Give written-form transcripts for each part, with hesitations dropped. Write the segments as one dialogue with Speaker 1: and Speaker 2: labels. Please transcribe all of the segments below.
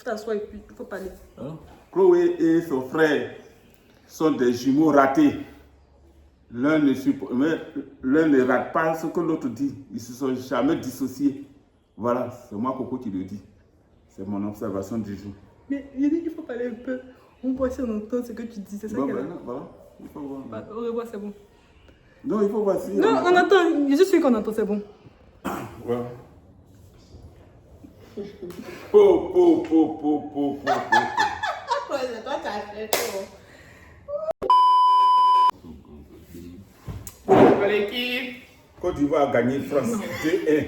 Speaker 1: faut t'asseoir et puis il faut parler.
Speaker 2: Hein? Chloé et son frère sont des jumeaux ratés. L'un ne rate pas ce que l'autre dit. Ils ne se sont jamais dissociés. Voilà, c'est moi, Coco, qui le dit. C'est mon observation du jour.
Speaker 1: Mais il dit qu'il faut parler un peu. On peut essayer d'entendre ce que tu dis. C'est ça qu'elle a.
Speaker 2: Voilà. Il faut voir.
Speaker 1: Bah, au revoir, c'est bon.
Speaker 2: Non, il faut voir si.
Speaker 1: Non, on entend. Je suis sûr qu'on entend, c'est bon.
Speaker 2: Voilà.
Speaker 3: C'est toi qui as fait tout.
Speaker 2: L'équipe Côte d'Ivoire a gagné France 2-1.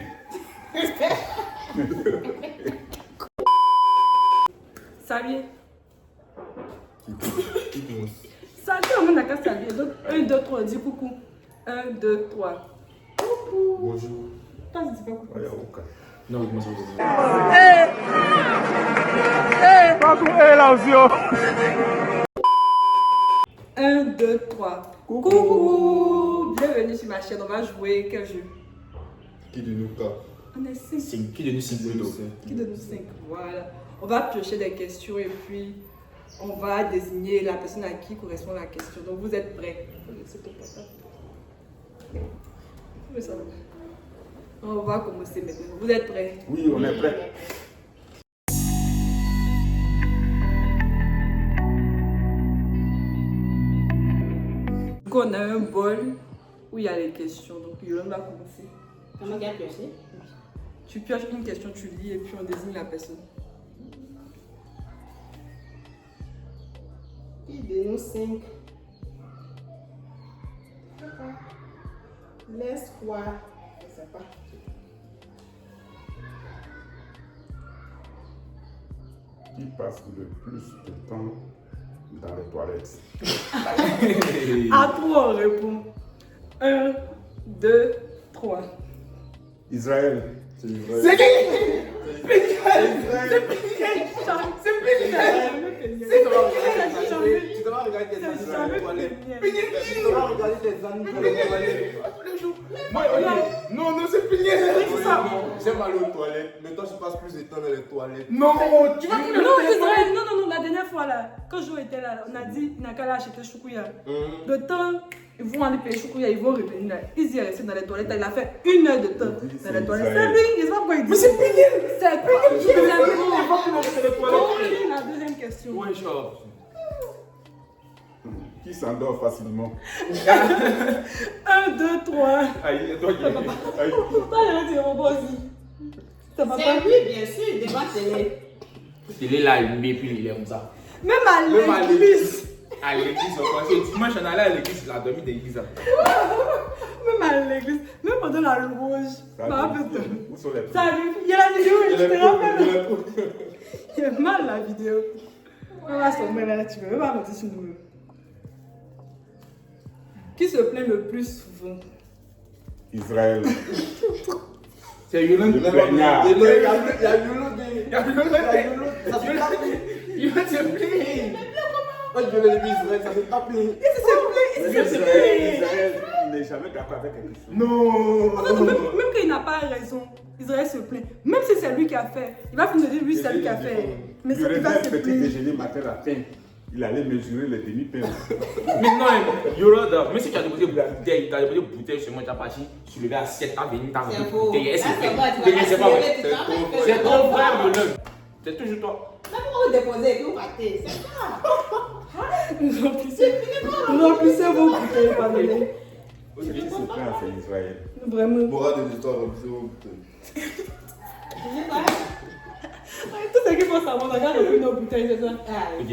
Speaker 1: Salut.
Speaker 4: Qui commence?
Speaker 1: Salut, on n'a qu'à saluer. Donc, 1, 2, 3, dis coucou. 1, 2, 3. Coucou.
Speaker 4: Bonjour.
Speaker 1: Toi, je dis pas coucou.
Speaker 4: Non, vous commencez aujourd'hui.
Speaker 2: Là aussi.
Speaker 1: 1, 2, 3. Coucou. Bienvenue sur ma chaîne. On va jouer quel jeu?
Speaker 4: Qui de nous quatre?
Speaker 1: On est 5.
Speaker 4: Qui de nous 5 plutôt?
Speaker 1: Qui de nous 5? Voilà. On va piocher des questions et puis on va désigner la personne à qui correspond la question. Donc vous êtes prêts? On va commencer maintenant. Vous êtes prêts?
Speaker 2: Oui, on est prêt.
Speaker 1: Donc on a un bol où il y a les questions. Donc Yolande va commencer.
Speaker 3: Comment tu as pioché?
Speaker 1: Tu pioches une question, tu lis et puis on désigne la personne.
Speaker 3: Qui de nous 5? Laisse quoi? Je ne sais pas.
Speaker 2: Qui passe le plus de temps dans les toilettes?
Speaker 1: À toi on répond. 1, 2, 3.
Speaker 2: Israël.
Speaker 4: C'est vrai.
Speaker 1: C'est qui?
Speaker 5: Tu dois regarder tes amis dans les toilettes. Tu dois regarder tes amis dans les toilettes.
Speaker 4: Non, c'est Pigné.
Speaker 5: J'aime aller aux toilettes, mais toi tu passes plus de temps dans les toilettes.
Speaker 4: Non, tu vas
Speaker 1: Non, Israël, non, la dernière fois là, quand Jo était là, on a dit il n'a qu'à aller acheter choukouya. Le temps, ils vont aller payer choukouya, ils vont revenir là. Ils y est resté dans les toilettes, il a fait 1 heure de temps dans les toilettes. C'est lui, il ne sait pas quoi il dit. Mais c'est Pigné. C'est Pigné. La deuxième question.
Speaker 4: Ouais, je vois.
Speaker 2: Qui s'endort facilement?
Speaker 1: 1, 2, 3.
Speaker 4: Aïe, toi qui
Speaker 1: Toi, je vais dire au aussi. Ça va pas.
Speaker 3: C'est lui, bien sûr, devant télé.
Speaker 4: Il est là, allumé, puis il est comme ça.
Speaker 1: Même à l'église.
Speaker 4: À l'église, c'est dimanche, on allait à l'église, il a dormi d'église.
Speaker 1: Même à l'église. Même pendant la louange.
Speaker 2: Où sont les preuves?
Speaker 1: Ça arrive. Il y a la vidéo, je te rappelle. Il est mal la vidéo. On va sommer là, tu veux. On va rentrer sur nous. Qui se plaint le plus souvent?
Speaker 2: Israël.
Speaker 4: C'est Yolande.
Speaker 2: Le plaignard.
Speaker 5: Il y a Yolo de.
Speaker 4: Il y a Yolande.
Speaker 5: Ça se tape.
Speaker 4: Yolande se plaint.
Speaker 5: Quand je vais le Israël, ça se tape.
Speaker 2: Israël n'est jamais d'accord avec quelque chose.
Speaker 4: Non.
Speaker 1: Même quand il n'a pas raison, Israël se plaint. Même si c'est lui qui a fait, il va finir de dire lui c'est lui qui a fait. Mais
Speaker 2: Il
Speaker 1: c'est lui qui va se
Speaker 2: petit
Speaker 1: plaindre.
Speaker 2: déjeuner matin à faim. Il allait mesurer les demi-pains.
Speaker 4: Maintenant, Yolande, même si tu as déposé bouteille sur moi, tu as parti sur le gars 7 à venir, tu as
Speaker 3: C'est faux.
Speaker 4: bouteille.
Speaker 3: Là,
Speaker 4: C'est
Speaker 3: c'est moi, tu
Speaker 4: vrai.
Speaker 3: vas
Speaker 4: C'est pas vrai.
Speaker 3: assurer,
Speaker 4: C'est ton frère, Yolande. C'est toujours toi.
Speaker 3: Même quand vous déposez et que vous partez, c'est ça.
Speaker 1: Remplissez vos bouteilles, pardonnez.
Speaker 2: Qui se plaint, c'est Israël.
Speaker 1: Vraiment.
Speaker 5: Bora des histoires comme ça.
Speaker 1: Tout ce qu'il faut savoir, on a rempli nos bouteilles, c'est ça.
Speaker 4: Ok.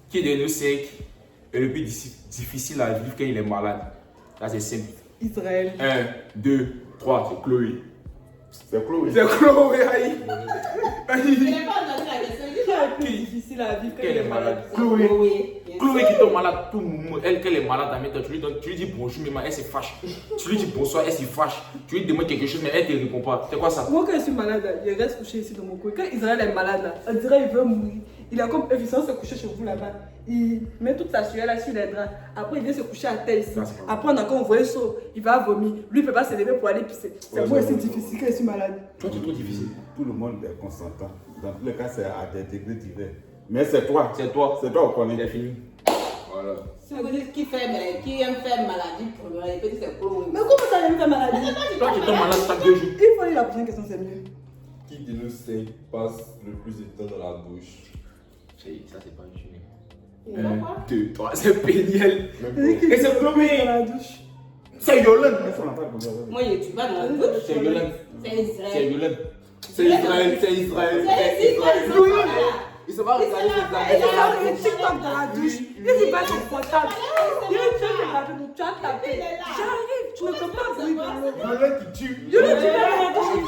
Speaker 4: Qui de nous 5 est le plus difficile à vivre quand il est malade? Là, c'est simple.
Speaker 1: Israël.
Speaker 4: 1, 2, 3, c'est Chloé.
Speaker 2: C'est Chloé.
Speaker 4: C'est Chloé, aïe.
Speaker 3: Je n'ai pas entendu la question.
Speaker 1: Qui est le plus difficile à vivre quand il est malade?
Speaker 4: Chloé.
Speaker 3: Oui.
Speaker 4: Chloé qui tombe malade, tout le monde, elle, qu'elle est malade, tu lui dis bonjour, mais elle se fâche. Tu lui dis bonsoir, elle se fâche. Tu lui demandes quelque chose, mais elle ne te répond pas. C'est quoi ça?
Speaker 1: Moi, quand je suis malade, je reste couché ici dans mon coin. Quand Israël est malade, là, on dirait qu'il veut mourir. Il a comme efficient se coucher chez vous là-bas. Il met toute sa sueur là sur les draps. Après, il vient se coucher à terre ici. Après, on a encore envoyé chaud. Il va vomir. Lui, il ne peut pas se lever pour aller pisser. C'est moi, c'est difficile que je suis malade.
Speaker 4: Toi, tu es trop difficile.
Speaker 2: Tout le monde est consentant. Dans tous les cas, c'est à des degrés divers. Mais c'est toi.
Speaker 4: C'est toi.
Speaker 2: C'est toi, on connaît.
Speaker 4: Il est fini. Voilà.
Speaker 3: Si vous dites qui aime faire maladie pour le il peut dire c'est pour
Speaker 1: Mais comment ça, il me fait maladie?
Speaker 4: Toi, tu tombes malade chaque 2 jours.
Speaker 1: Il faut lire la prochaine question, c'est mieux.
Speaker 5: Qui de nous 5 passe le plus de temps dans la douche?
Speaker 4: Ça, c'est pas une journée.
Speaker 3: Il y en a pas.
Speaker 4: 1, 2, 3. C'est pénible.
Speaker 1: Et
Speaker 4: c'est premier.
Speaker 1: dans la douche.
Speaker 4: C'est violent.
Speaker 3: Moi, je ne suis pas dans la douche.
Speaker 4: C'est violent.
Speaker 3: C'est Israël.
Speaker 4: C'est violent.
Speaker 5: C'est Israël, c'est Israël, c'est Israël. Il se va regarder
Speaker 1: Il
Speaker 5: ses
Speaker 1: a un TikTok dans la douche. Il dit pas son portable. Il dit tu as tapé. J'arrive, tu ne peux pas bruit de l'eau.
Speaker 5: Violent qui tue.
Speaker 1: Je ne dis pas dans la douche.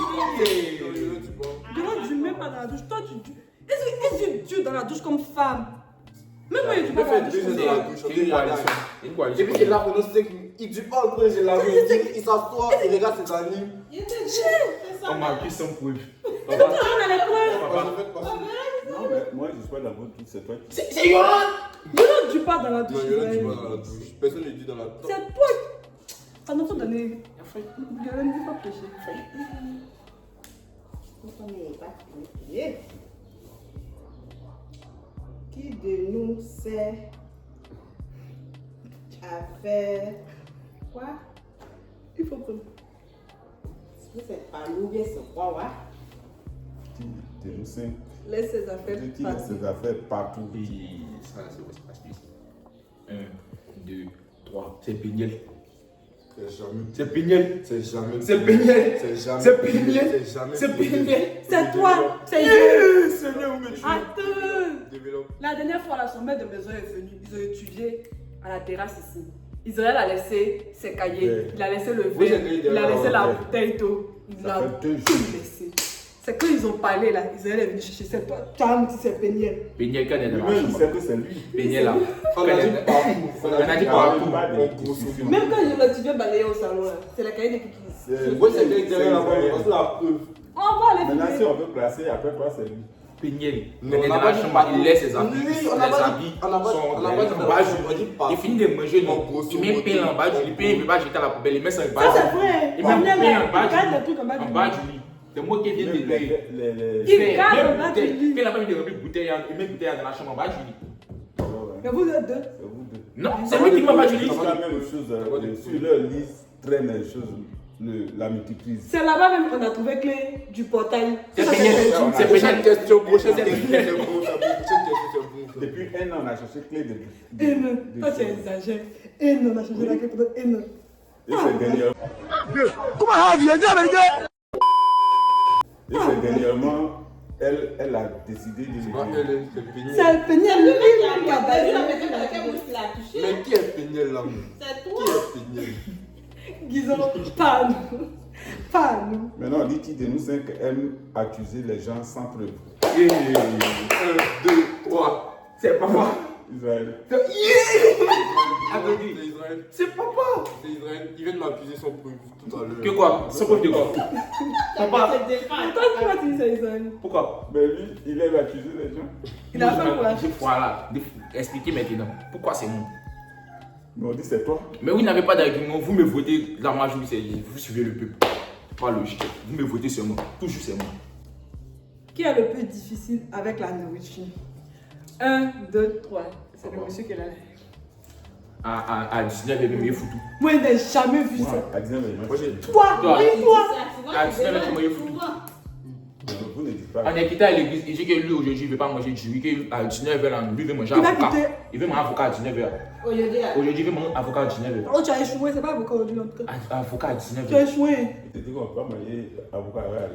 Speaker 1: Je ne dis même pas dans la douche. Toi, tu tues. Est-ce que tu dans la douche comme femme? Même moi, je ne dis pas dans la douche.
Speaker 4: C'est une coalition. Une coalition.
Speaker 5: Depuis qu'il est là pendant 5 minutes, il ne dit pas en train de laver. Il s'assoit, il regarde ses animes.
Speaker 4: On m'a vu sans preuve.
Speaker 1: On a les preuves.
Speaker 2: Non, mais moi, je suis pas dans votre douche, c'est toi qui.
Speaker 4: C'est violent.
Speaker 1: Je ne dis pas dans la douche.
Speaker 5: Non, il y en a qui vont dans la douche. Personne ne dit dans la douche.
Speaker 1: C'est toi. Ça nous faut donner. Je ne dis pas péché.
Speaker 3: Qui de nous sait à faire quoi?
Speaker 1: Il faut que.
Speaker 3: C'est pas nous, bien c'est quoi, ouais?
Speaker 2: Qui de nous 5
Speaker 1: Laisse ses affaires.
Speaker 2: qui laisse ses affaires partout.
Speaker 4: Et ça, c'est pas spécial. 1, 2, 3. C'est pénible.
Speaker 5: C'est jamais.
Speaker 4: C'est pénible.
Speaker 5: C'est jamais.
Speaker 4: C'est pénible.
Speaker 5: C'est jamais.
Speaker 4: C'est pénible.
Speaker 5: C'est jamais.
Speaker 4: C'est pénible.
Speaker 1: C'est toi. C'est
Speaker 4: Seigneur, où me tue.
Speaker 1: Attends.
Speaker 5: Développe.
Speaker 1: La dernière fois, la son maître de maison est venu. Ils ont étudié à la terrasse ici. Israël a laissé ses cahiers,
Speaker 2: Ouais.
Speaker 1: il a laissé le
Speaker 5: Oui,
Speaker 1: verre,
Speaker 5: j'ai
Speaker 1: il a laissé la
Speaker 2: ouais.
Speaker 1: bouteille d'eau. Il
Speaker 2: Ça
Speaker 1: a
Speaker 2: fait 2
Speaker 1: tout
Speaker 2: jours.
Speaker 1: laissé. C'est quand ils ont parlé là, Israël est venu chercher. C'est toi, calme, si c'est pénible.
Speaker 4: Pénible, quand elle est dans la
Speaker 2: Lui-même, il
Speaker 4: chambre.
Speaker 2: sait que c'est lui.
Speaker 4: Pénible là.
Speaker 5: On a dit partout.
Speaker 4: On a dit partout.
Speaker 5: On consomme.
Speaker 1: Même quand tu viens balayer au salon là, c'est la cahier des cookies.
Speaker 5: Oui, c'est derrière la porte. Parce que la preuve.
Speaker 1: On va aller
Speaker 2: Maintenant, si
Speaker 1: filmer.
Speaker 2: on veut classer, après toi, c'est lui.
Speaker 4: Pénible.
Speaker 5: Non,
Speaker 4: Elle est
Speaker 5: on
Speaker 4: dans
Speaker 5: a
Speaker 4: la
Speaker 5: pas dit
Speaker 4: chambre,
Speaker 5: partout.
Speaker 4: il laisse ses habits.
Speaker 5: Oui,
Speaker 4: Les
Speaker 5: on a pas dit-
Speaker 4: habits
Speaker 5: on a pas-
Speaker 4: sont
Speaker 5: on a pas dit
Speaker 4: en bas
Speaker 5: partout,
Speaker 4: du
Speaker 5: on a dit
Speaker 4: lit.
Speaker 5: partout.
Speaker 4: Il finit de manger,
Speaker 5: En
Speaker 4: non.
Speaker 5: grosso
Speaker 4: Il met
Speaker 5: modo.
Speaker 4: pain en bas du lit. Pain, il ne veut pas jeter à la poubelle. Il met ça en bas
Speaker 1: Ça
Speaker 4: du
Speaker 1: c'est
Speaker 4: lit.
Speaker 1: vrai.
Speaker 4: Il
Speaker 1: On
Speaker 4: met
Speaker 1: vient
Speaker 4: pain
Speaker 1: là,
Speaker 4: en bas
Speaker 1: il garde
Speaker 4: du
Speaker 1: le
Speaker 4: lit.
Speaker 1: truc en bas
Speaker 4: En
Speaker 1: du
Speaker 4: bas
Speaker 1: lit.
Speaker 4: du lit. C'est moi qui viens de
Speaker 2: Même
Speaker 4: lui.
Speaker 1: Il garde en bas du lit.
Speaker 4: Quand il n'a pas mis de remplir bouteille, il met bouteille dans la chambre en bas du lit.
Speaker 1: Mais vous êtes deux.
Speaker 2: C'est vous deux.
Speaker 4: Non, c'est lui qui m'a pas du lit.
Speaker 2: C'est la même chose. Sur leur liste, traîne les choses. La multiprise.
Speaker 1: C'est là-bas même qu'on a trouvé clé du portail.
Speaker 4: C'est
Speaker 1: Ça,
Speaker 4: pénible. C'est
Speaker 5: Prochaine
Speaker 4: pénible.
Speaker 5: question, prochaine
Speaker 4: C'est
Speaker 5: question.
Speaker 4: pénible.
Speaker 5: C'est bon, ça va. Prochaine question, c'est bon.
Speaker 2: Depuis 1 an, on a cherché clé de.
Speaker 1: Et non, toi tu exagères. Et non, on a changé la clé pour et non.
Speaker 2: Et c'est dernièrement. Et c'est dernièrement, elle a décidé de.
Speaker 5: Ah, elle est- c'est pénible.
Speaker 1: C'est le pénible, lui, il a
Speaker 3: T'as vu la personne dans laquelle vous l'avez touché?
Speaker 5: Mais qui est pénible là?
Speaker 3: C'est
Speaker 5: Qui
Speaker 3: toi.
Speaker 5: est pénible?
Speaker 1: Guizon, pas à nous. Pas à nous.
Speaker 2: Maintenant, on dit qui de nous 5 aime accuser les gens sans preuve.
Speaker 4: 1, 2, 3. C'est papa.
Speaker 2: Israël.
Speaker 4: Attendez.
Speaker 5: C'est Israël.
Speaker 4: C'est papa.
Speaker 5: C'est Israël. Il vient de m'accuser sans preuve tout à l'heure.
Speaker 4: Que quoi? Sans preuve de quoi? Papa.
Speaker 3: Se défendre.
Speaker 1: Toi, pourquoi tu dis ça, Israël?
Speaker 4: Pourquoi?
Speaker 2: Mais lui, il aime accuser les gens.
Speaker 1: Il a fait quoi?
Speaker 4: Voilà. Expliquez maintenant. Pourquoi c'est moi?
Speaker 2: Mais on dit c'est toi.
Speaker 4: Mais vous n'avez pas d'argument. Vous me votez. La majorité, vous suivez le peuple. Pas logique. Vous me votez sur moi. Toujours c'est moi.
Speaker 1: Qui est le plus difficile avec la nourriture? 1, 2, 3. C'est le monsieur qui est là.
Speaker 4: À 19, il me foutu.
Speaker 1: Moi, je n'ai jamais vu
Speaker 2: Moi,
Speaker 1: ça.
Speaker 2: à 19,
Speaker 5: Moi, j'ai
Speaker 1: Toi,
Speaker 4: Toi.
Speaker 1: oui, toi.
Speaker 4: Ah, tu sais, comment il est foutu.
Speaker 2: vous ne dites
Speaker 4: On
Speaker 2: pas.
Speaker 4: est quitté à l'église. Il dit que lui aujourd'hui, il ne veut pas manger du riz. Qu'à 19h, lui, il veut manger
Speaker 1: Il va
Speaker 4: avocat.
Speaker 1: quitter.
Speaker 4: Il veut manger avocat à 19h.
Speaker 3: Aujourd'hui, là.
Speaker 4: Aujourd'hui, il veut manger avocat à 19h.
Speaker 1: Oh, tu as échoué, c'est pas beaucoup aujourd'hui en tout cas.
Speaker 4: Avocat à
Speaker 1: Tu as
Speaker 4: 19h.
Speaker 1: échoué.
Speaker 2: Il te dit qu'on ne peut pas manger avocat. Ouais.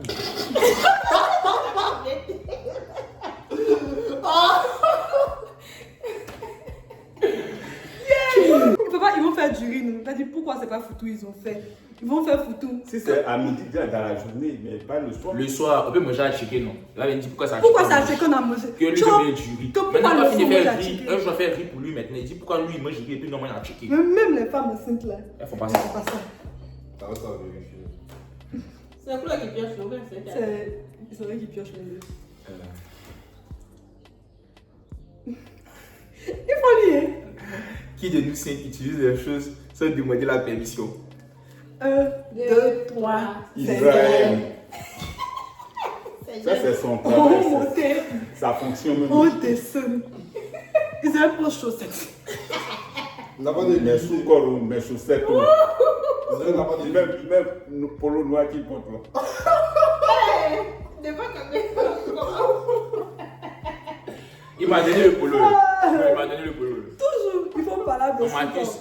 Speaker 1: Ils vont faire du riz, nous. T'as dit pourquoi c'est pas foutu, ils ont fait. Ils vont faire foutu.
Speaker 2: Si c'est à midi, déjà dans la journée, mais pas le soir.
Speaker 4: Le soir, on peut manger à chicken, non. Là, il me dit pourquoi ça
Speaker 1: Pourquoi ça fait qu'on a mangé?
Speaker 4: Que lui,
Speaker 1: Tu
Speaker 4: il
Speaker 1: vois,
Speaker 4: veut du riz.
Speaker 1: pourquoi
Speaker 4: Maintenant, on va
Speaker 1: le
Speaker 4: finir
Speaker 1: fond
Speaker 4: faire
Speaker 1: mange à
Speaker 4: riz.
Speaker 1: chicken?
Speaker 4: Un jour, on va faire riz pour lui maintenant. Il dit pourquoi lui, il mange riz et puis nous, on mange à chicken.
Speaker 1: Même les femmes enceintes là.
Speaker 4: Il faut pas
Speaker 1: Ils
Speaker 4: ça.
Speaker 1: font pas ça.
Speaker 5: Ça va, ça va vérifier.
Speaker 3: C'est la couleur qui pioche, c'est
Speaker 1: C'est. Ils auraient qui piochent les deux.
Speaker 4: Qui de nous 5 utilise les choses sans demander la permission?
Speaker 1: 1, 2, 3.
Speaker 2: Israël. Ça, c'est son
Speaker 1: On
Speaker 2: travail.
Speaker 1: monte,
Speaker 2: Ça fonctionne même.
Speaker 1: on descend. Israël prend chaussettes.
Speaker 5: N'a pas de
Speaker 2: Mes sous-corps, mes chaussettes.
Speaker 5: Israël n'a pas de
Speaker 2: Même le polo noir qu'il porte là.
Speaker 4: Il m'a donné le polo. Il m'a donné le polo.
Speaker 1: Toujours, il faut parler de
Speaker 4: On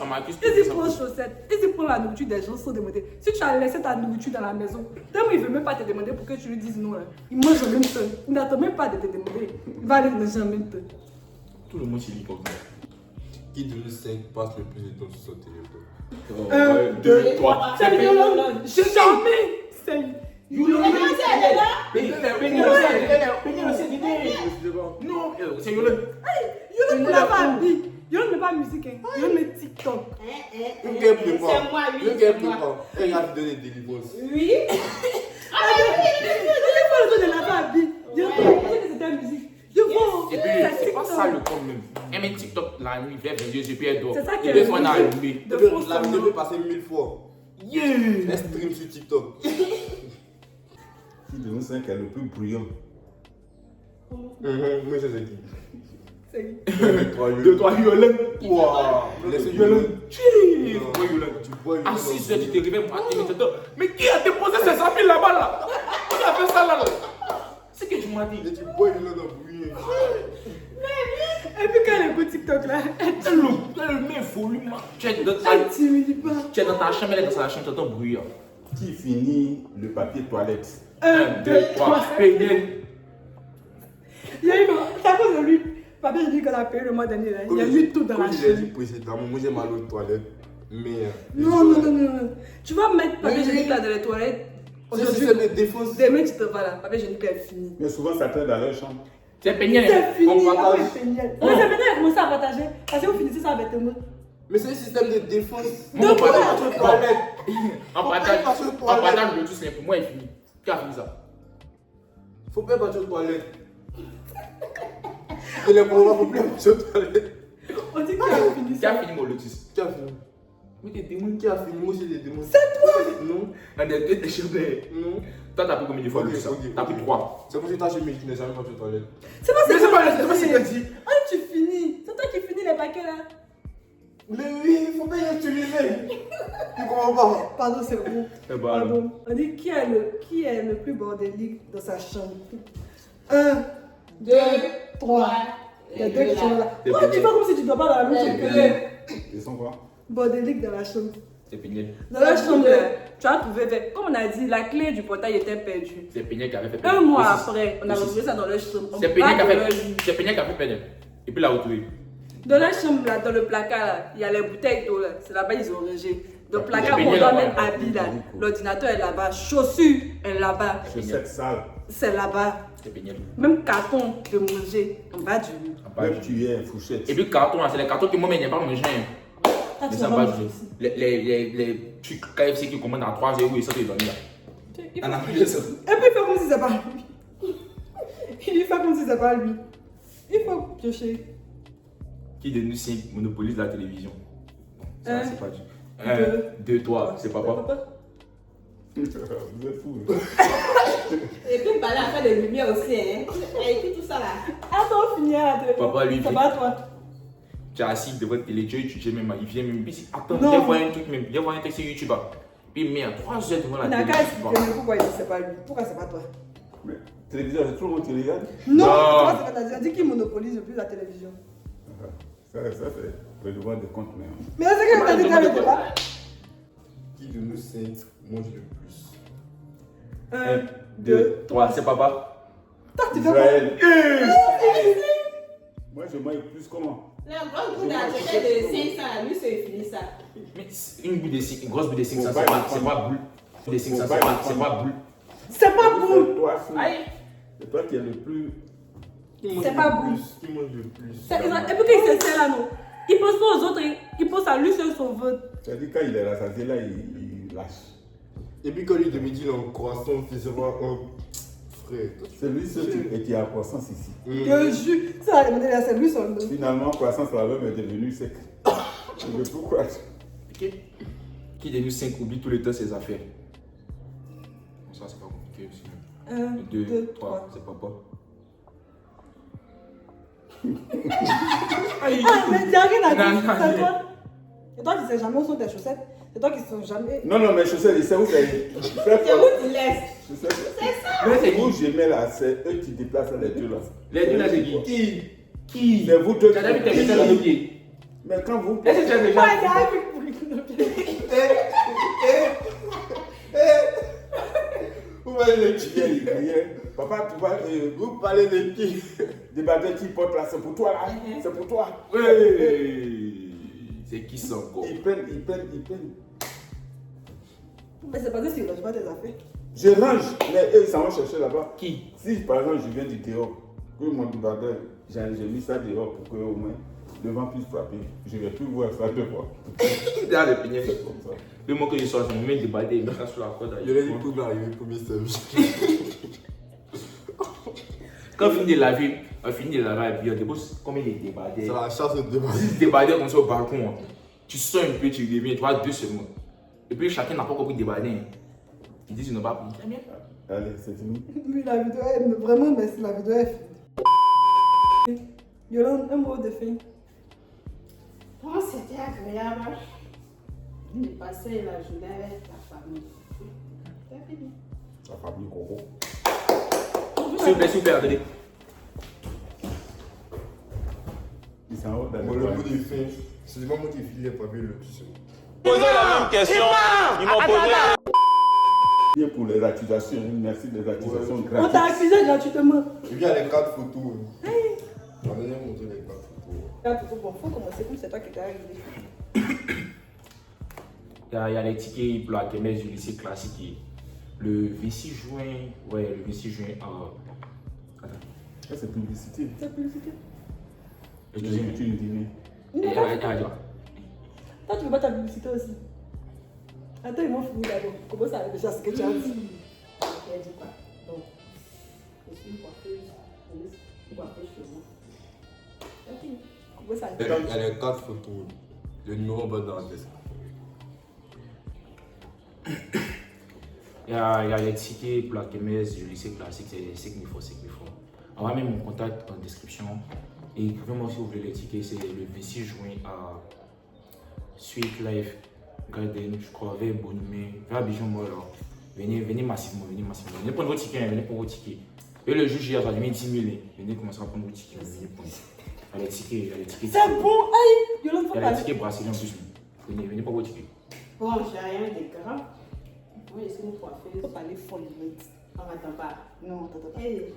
Speaker 4: m'accuse
Speaker 1: Ils y prennent chaussettes, ils y prennent la nourriture des gens sans demander. Si tu as laissé ta nourriture dans la maison, tellement il ne veut même pas te demander pour que tu lui dises non. Là. Il mange en même temps. Il n'attend même pas de te demander. Il va aller manger en même temps.
Speaker 4: Tout le monde s'y lit comme ça.
Speaker 5: Qui de nous 5 passe le plus de temps sur son téléphone?
Speaker 1: 1, 2, 3. C'est violent. Je jamais. C'est
Speaker 4: Non, c'est Yolan.
Speaker 1: Yolan ne l'a pas dit. Yolan n'est pas musique. Yolan met TikTok.
Speaker 5: Le gars peut pas.
Speaker 3: C'est moi, oui.
Speaker 5: Le gars peut pas. Elle a donné des délivrances.
Speaker 3: Oui.
Speaker 1: Il ne l'a pas dit. Yolan pensait que c'était musique. Je vois.
Speaker 4: Et puis, c'est pas ça le con même. Elle met TikTok la nuit, vers 22h, et puis elle dort.
Speaker 1: C'est ça
Speaker 4: Et
Speaker 1: qu'elle
Speaker 4: puis,
Speaker 1: est
Speaker 4: on a allumé.
Speaker 1: de faux
Speaker 5: La vidéo
Speaker 1: sonore.
Speaker 5: peut passer 1000 fois.
Speaker 4: Yeah!
Speaker 5: Elle stream sur TikTok.
Speaker 2: Qui de nous 5 est le plus bruyant?
Speaker 5: Moi, je sais qui.
Speaker 1: C'est
Speaker 4: 2, 3, Yolan.
Speaker 5: Waouh. Laissez
Speaker 4: Yolan.
Speaker 5: Yolan.
Speaker 4: Tu vois Yolan.
Speaker 5: Tu bois
Speaker 4: À 6h, tu te réveilles, mais qui a déposé ses amis là-bas là? Qui a fait ça là? C'est que tu m'as dit.
Speaker 5: Et tu bois Yolan dans le bruit.
Speaker 1: Et puis quand elle écoute TikTok là,
Speaker 4: Elle met volume. Tu es dans
Speaker 1: elle t'intimide pas.
Speaker 4: ta chambre, elle est dans sa chambre, tu entends bruit.
Speaker 2: Qui finit le papier toilette?
Speaker 1: 1, 2, 3.
Speaker 4: Péniel.
Speaker 1: Il y a eu, c'est à cause de lui. Papa, j'ai dit qu'on a payé le mois dernier. Là. Il y a eu tout dans la
Speaker 5: Comme je l'ai dit
Speaker 1: chaîne.
Speaker 5: précédemment, moi j'ai mal aux toilettes. Mais.
Speaker 1: Non. Tu vas mettre papier
Speaker 5: Oui.
Speaker 1: génique là dans les toilettes.
Speaker 5: C'est
Speaker 1: Aujourd'hui,
Speaker 5: système de défense.
Speaker 1: demain tu te vas là. Papier génique est fini.
Speaker 2: Mais souvent, ça traîne dans leur chambre.
Speaker 4: C'est péniel.
Speaker 1: C'est fini.
Speaker 5: On partage.
Speaker 1: C'est génial. Mais c'est maintenant commencé à partager. Parce que vous finissez ça avec moi.
Speaker 5: Mais c'est un système de défense.
Speaker 4: Mon
Speaker 5: Pas
Speaker 4: partage.
Speaker 5: aux toilettes.
Speaker 4: En partage, le tout, c'est pour moi, il est fini. Qui a fini ça?
Speaker 5: Faut pas battre aux toilettes. Et les pauvres, faut plus battre aux toilettes.
Speaker 1: On dit qu'il a fini
Speaker 4: Qui a
Speaker 1: ça.
Speaker 4: fini mon lotus?
Speaker 5: Qui a fini?
Speaker 4: Mais t'es démon.
Speaker 5: Qui a fini? Moi j'ai des démons.
Speaker 1: C'est toi.
Speaker 5: Non.
Speaker 4: On est deux déchirés.
Speaker 5: Non.
Speaker 4: Toi, t'as pris combien de fois
Speaker 5: Ok,
Speaker 4: le ça?
Speaker 5: ok,
Speaker 4: T'as
Speaker 5: ok.
Speaker 4: pris 3.
Speaker 5: C'est pour que tu t'as chez tu n'es jamais battu aux toilettes.
Speaker 1: C'est pas
Speaker 4: Mais
Speaker 1: ça.
Speaker 4: c'est pas ce que tu dis.
Speaker 1: Ah, tu finis. C'est toi qui finis les paquets là.
Speaker 5: Mais oui, faut pas y utiliser. Tu comprends pas?
Speaker 1: Pardon, c'est bon.
Speaker 4: Eh ben,
Speaker 1: Pardon. On dit qui est le plus bordélique dans sa chambre. 1, 2, 3. Il y a deux qui sont là.
Speaker 4: C'est
Speaker 1: Pourquoi tu
Speaker 4: bien.
Speaker 1: fais comme si tu ne dois pas dans la même chambre?
Speaker 2: Ils sont quoi?
Speaker 1: Bordélique dans la chambre.
Speaker 4: C'est péniel.
Speaker 1: Dans la chambre, là, tu as trouvé, comme on a dit, la clé du portail était perdue.
Speaker 4: C'est péniel qui avait fait
Speaker 1: Un mois
Speaker 4: Aussi.
Speaker 1: après, on a retrouvé ça dans leur chambre. On
Speaker 4: C'est péniel qui
Speaker 1: bat
Speaker 4: a
Speaker 1: dans leur
Speaker 4: fait.
Speaker 1: lit.
Speaker 4: C'est péniel qui a fait péniel. Et puis l'a retrouvé.
Speaker 1: Dans leur chambre, là, dans le placard, là, il y a les bouteilles d'eau. Là. C'est là-bas ils ont rangé. Dans le placard,
Speaker 4: Il y a
Speaker 1: on
Speaker 4: baigné
Speaker 1: doit
Speaker 4: là-bas.
Speaker 1: mettre habits là. L'ordinateur est là-bas. Chaussures est là-bas.
Speaker 2: Chaussettes sales.
Speaker 1: C'est là-bas.
Speaker 4: C'est péniel.
Speaker 1: Même carton de manger en bas du lit.
Speaker 2: Même cuillère, fourchette.
Speaker 4: Et puis carton, là, c'est les cartons que moi-même, je n'ai pas mangé.
Speaker 1: Ah,
Speaker 4: Mais
Speaker 1: tu
Speaker 4: ça
Speaker 1: vas
Speaker 4: va
Speaker 1: manger
Speaker 4: du
Speaker 1: aussi.
Speaker 4: les trucs KFC qui commandent à 3 € et ça, c'est donné là.
Speaker 1: Il
Speaker 4: On a
Speaker 1: faut-
Speaker 4: pris ça.
Speaker 1: Et puis il fait comme si c'est pas lui. Il fait comme si c'est pas lui. Il faut piocher.
Speaker 4: Qui de nous 5 monopolise la télévision? Ça,
Speaker 1: Un,
Speaker 4: c'est pas du.
Speaker 1: deux,
Speaker 4: 1, 2, 3, c'est papa.
Speaker 2: Vous êtes fous.
Speaker 3: Et puis, bah là, faire des lumières aussi, hein. Et puis, tout ça là.
Speaker 1: Attends, on finit à la
Speaker 4: Papa, lui,
Speaker 1: ça
Speaker 4: il-
Speaker 1: va toi?
Speaker 4: Tu es assis devant la télé, tu étudies même, il vient même. Puis, il dit, attends,
Speaker 1: Non.
Speaker 4: viens voir un truc même, viens voir un texte sur YouTube. Puis il met à 3 heures devant la
Speaker 1: Il n'a
Speaker 4: télé.
Speaker 1: qu'à
Speaker 4: tu vois.
Speaker 1: expliquer pourquoi il dit c'est pas lui. Pourquoi c'est pas toi?
Speaker 2: Mais télévision, c'est tout le monde qui regarde.
Speaker 1: Non,
Speaker 4: Non.
Speaker 1: toi, c'est pas ta dit qu'il monopolise le plus la télévision.
Speaker 2: Ça c'est le devoir de compte.
Speaker 1: Mais c'est que t'as dit qu'elle était là.
Speaker 5: Qui de nous 5 mange le plus?
Speaker 1: 1,
Speaker 4: 2,
Speaker 1: 2,
Speaker 4: 3, c'est papa.
Speaker 1: Toi, tu fais quoi?
Speaker 2: Israël. Moi, je mange plus comment?
Speaker 3: La grosse boule d'atelier de 500, lui, c'est fini ça.
Speaker 4: Mais une boule de 5, une grosse boule de 500,
Speaker 2: Faut
Speaker 4: c'est
Speaker 2: pas
Speaker 4: pas,
Speaker 2: le
Speaker 4: c'est
Speaker 2: prendre.
Speaker 4: pas boule. De 500,
Speaker 2: Faut
Speaker 4: c'est
Speaker 2: pas
Speaker 4: pas,
Speaker 2: le
Speaker 4: c'est
Speaker 2: prendre.
Speaker 4: pas boule.
Speaker 1: C'est pas bon.
Speaker 2: C'est toi, fou.
Speaker 1: Aïe.
Speaker 2: C'est toi qui es le plus.
Speaker 5: Qui mange
Speaker 1: C'est
Speaker 5: le
Speaker 1: pas
Speaker 5: plus?
Speaker 1: bon.
Speaker 5: Qui mange le plus?
Speaker 1: Et puis qu'il s'essaie là, non? Il pense pas aux autres, il pense à lui seul son vote.
Speaker 2: C'est-à-dire, quand il est rassasié, là, il lâche.
Speaker 5: Et puis quand lui de midi il est en croissant, il se voit un frère.
Speaker 2: C'est lui seul qui est à croissance ici.
Speaker 1: Je jure, ça va demander là, c'est lui son nom.
Speaker 2: Finalement, croissance, la même est devenue sec. Mais pourquoi?
Speaker 4: Ok. Qui des nous 5 oublie tout le temps ses affaires? Bon, ça, c'est pas compliqué aussi.
Speaker 1: 1,
Speaker 4: 2,
Speaker 1: 2,
Speaker 4: 3,
Speaker 1: 3.
Speaker 4: c'est papa.
Speaker 1: Ah, mais t'as rien à
Speaker 4: Non,
Speaker 1: dire.
Speaker 4: non,
Speaker 1: C'est
Speaker 4: non.
Speaker 1: toi. Et toi qui sais jamais où sont tes chaussettes. C'est toi qui ne sais jamais.
Speaker 2: Non, non, mes chaussettes, c'est où c'est?
Speaker 3: C'est où tu laisses?
Speaker 2: C'est ça.
Speaker 4: Mais c'est
Speaker 2: Où
Speaker 4: qui?
Speaker 2: je mets là, c'est eux qui déplacent les deux là.
Speaker 4: Les deux là, c'est qui? Qui?
Speaker 2: C'est vous deux
Speaker 4: Tu as déjà vu tes chaussettes dans nos pieds?
Speaker 2: Mais quand vous.
Speaker 4: Est-ce que tu as déjà
Speaker 1: Ouais, t'as vu pour
Speaker 2: Vous voyez les pieds, papa, tu vois, vous parlez des pieds. Des bâtons qui portent là, c'est pour toi là. C'est pour toi.
Speaker 4: Oui. C'est qui ça encore?
Speaker 2: Ils prennent.
Speaker 1: Mais c'est parce que tu ranges pas tes affaires.
Speaker 2: Je range, mais eux ils s'en vont chercher là-bas.
Speaker 4: Qui?
Speaker 2: Si par exemple je viens du dehors, que mon débardeur, j'ai mis ça dehors pour que au moins le vent puisse frapper. Je ne vais plus voir ça deux fois.
Speaker 4: Dans le peignets.
Speaker 2: Comme ça.
Speaker 4: Le moment que je sors, je me mets des balais, je mets ça sur la corde.
Speaker 5: Il y a des coups d'arriver pour mes services.
Speaker 4: Quand on finit de laver, et puis on dépose combien de débardeurs?
Speaker 5: C'est la chasse de débat.
Speaker 4: 10 débardeurs comme ça au balcon. Hein. Tu sors un peu, tu reviens, tu vois 2 seulement. Et puis chacun n'a pas compris débarder. Hein. Ils disent qu'ils n'ont pas pris. Très bien.
Speaker 2: Allez, c'est fini.
Speaker 1: Oui, la vidéo est vraiment merci, la vidéo est finie. Yolande, un mot de fin.
Speaker 3: Oh, c'était agréable de passer la journée avec ta famille. C'est fini.
Speaker 2: La famille Coco.
Speaker 4: S'il vous plaît, attendez.
Speaker 2: Ils s'en vont dans
Speaker 5: Moi,
Speaker 2: le
Speaker 5: le
Speaker 2: coin.
Speaker 5: bout du fin, c'est le moment où il n'y a pas vu le plus.
Speaker 6: Posé la même question, ils m'ont posé.
Speaker 2: Bien pour les accusations, merci des accusations
Speaker 1: On t'a
Speaker 2: gratuites.
Speaker 1: accusé gratuitement.
Speaker 5: Et puis il y a les 4 photos. On va venir montrer les 4 photos.
Speaker 1: Là, bon, faut commencer comme c'est toi qui t'es arrivé.
Speaker 4: Il y a les tickets pour la kermesse du lycée classique. Le 26 juin, ouais, le 26 juin. Attends.
Speaker 2: Ça, c'est publicité.
Speaker 1: C'est publicité.
Speaker 2: Je dis que tu me dis.
Speaker 1: Toi, tu veux pas ta publicité aussi. Attends, ils m'ont fini d'abord. Comment ça déjà ce que tu as dit?
Speaker 3: Elle dit quoi? Donc, je suis une coiffeuse. Je suis une coiffeuse chez moi. C'est fini.
Speaker 1: Comment ça
Speaker 5: Il y a les 4 photos. Le numéro en bas dans la description.
Speaker 4: Il y a les tickets pour la kermesse du lycée classique, c'est 5 000 francs. On va mettre mon contact en description. Et écrivez-moi si vous voulez les tickets, c'est le 26 juin à Sweet Life Garden, je crois, vers Bonhomé, vers Abidjan Mall. Venez massivement. Venez prendre vos tickets, Et le juge hier, il a mis 10 000. Venez commencer à prendre vos tickets. Venez prendre. Il y a les tickets.
Speaker 1: C'est bon, aïe! Yolande, faut
Speaker 4: Il y a
Speaker 1: pas.
Speaker 4: les tickets brasseries en plus. Venez prendre vos tickets.
Speaker 3: Bon, j'ai rien de grave. Moi, je suis une coiffeuse.
Speaker 1: Faut parler fort, Yolande.
Speaker 3: On m'attend pas.
Speaker 1: Non, t'attends pas.
Speaker 3: Hey.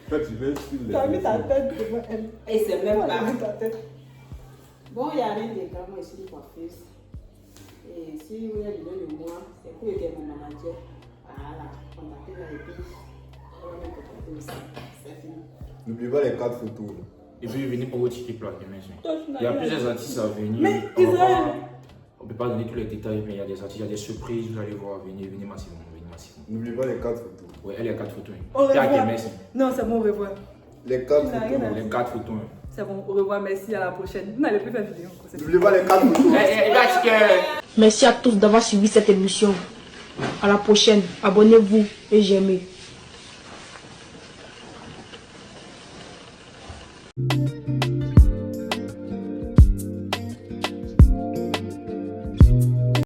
Speaker 2: Toi, tu veux sur les.
Speaker 1: Tu as mis ta tête devant elle.
Speaker 3: Et c'est même
Speaker 1: Tu
Speaker 3: pas.
Speaker 1: as mis ta tête.
Speaker 3: Bon, il n'y a rien de grave. Moi, je suis une coiffeuse. Et si vous avez besoin de moi, c'est pour aider mon manager. Voilà, contactez-la et puis on va me contacter aussi. C'est fini.
Speaker 5: N'oubliez pas les 4 photos. Là.
Speaker 4: Et puis venez pour vos tickets pour la kermesse.
Speaker 1: Toi, tu n'as
Speaker 4: Il y a
Speaker 1: rien à
Speaker 4: plusieurs
Speaker 1: dire.
Speaker 4: artistes à venir.
Speaker 1: Mais
Speaker 4: On va
Speaker 1: Israël.
Speaker 4: pas- On ne peut pas donner tous les détails, mais il y a des artistes, il y a des surprises, vous allez voir, venez massivement.
Speaker 5: N'oubliez pas les 4 photos.
Speaker 4: Ouais, elle, il y a 4 photos.
Speaker 1: Au
Speaker 4: Puis à
Speaker 1: revoir.
Speaker 4: kermesse.
Speaker 1: Non, c'est bon, au revoir.
Speaker 5: Les 4
Speaker 1: Tu n'as rien à
Speaker 5: photos.
Speaker 1: dire.
Speaker 4: Les 4 photos. Hein.
Speaker 1: C'est bon, au revoir, merci, à la prochaine. Vous n'allez plus faire vidéo. C'est
Speaker 5: N'oubliez pas les 4 photos.
Speaker 7: Merci à tous d'avoir suivi cette émission. À la prochaine, abonnez-vous et j'aimez.